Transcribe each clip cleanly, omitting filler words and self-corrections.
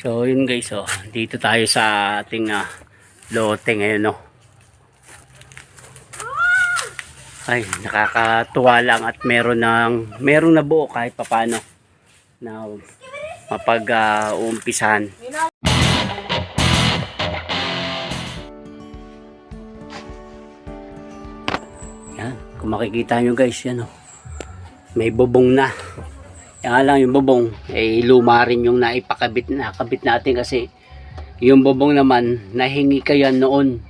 So yun guys, oh, dito tayo sa ating lote ngayon, no. Ay, nakakatuwa lang at merong nabuo kahit papaano na mapag-uumpisahan. Yan, kung makikita nyo guys, yan, oh, may bubong na. Yan lang yung bubong, luma rin yung nakabit natin kasi yung bubong naman nahingi kayo noon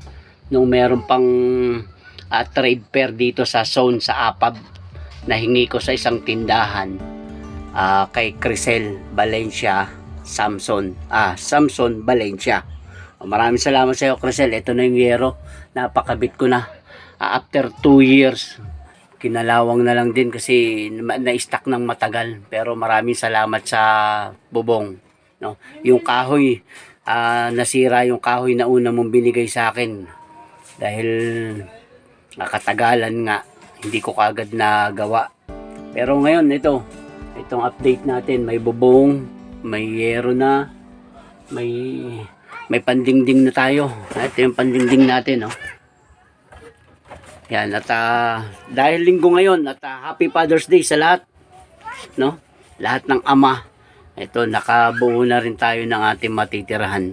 nung meron pang trade fair dito sa zone sa APAB. Nahingi ko sa isang tindahan kay Crisel Valencia Samson Valencia. Maraming salamat sa iyo Crisel. Ito na yung yero, napakabit ko na after 2 years. Kinalawang na lang din kasi na-stack ng matagal, pero maraming salamat sa bubong, no. Yung kahoy, nasira yung kahoy na una mong binigay sa akin dahil nakatagalan nga, hindi ko kagad nagawa. Pero ngayon itong update natin, may bubong, may yero na, may pandingding na tayo. Ito yung pandingding natin, no. Yan, at dahil linggo ngayon at Happy Father's Day sa lahat, no? Lahat ng ama. Ito, nakabuo na rin tayo ng ating matitirahan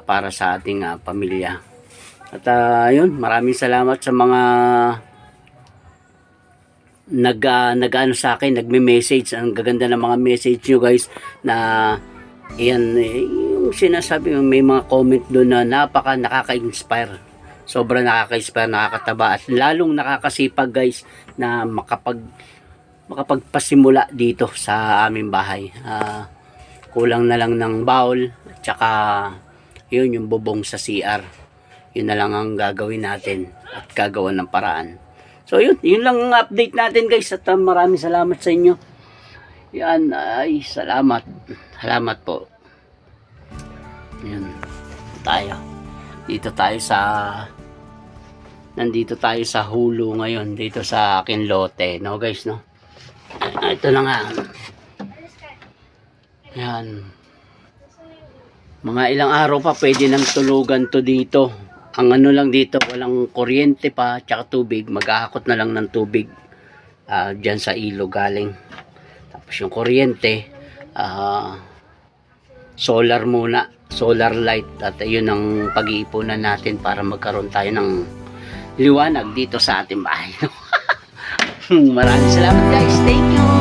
para sa ating pamilya. At yun, maraming salamat sa mga nag-ano sa akin, nagme-message. Ang gaganda ng mga message nyo guys, na yan, yung sinasabi, may mga comment doon na nakaka-inspire. Sobrang nakaka-inspire, nakakataba, at lalong nakakasipag guys na makapagpasimula dito sa aming bahay. Kulang na lang ng bowl at saka yun yung bubong sa CR. Yun na lang ang gagawin natin at gagawa ng paraan. So yun lang ang update natin guys, at maraming salamat sa inyo. Yan, ay salamat po. Yun tayo. Nandito tayo sa Hulu ngayon, dito sa akin lote, no guys, no. Ito na nga. Yan. Mga ilang araw pa pwede nang tulugan to dito. Ang ano lang dito, walang kuryente pa, tsaka tubig. Maghahakot na lang ng tubig dyan sa ilog galing. Tapos yung kuryente, solar muna, solar light, at yun ang pag-iipunan natin para magkaroon tayo ng liwanag dito sa ating bahay. Maraming salamat guys, thank you.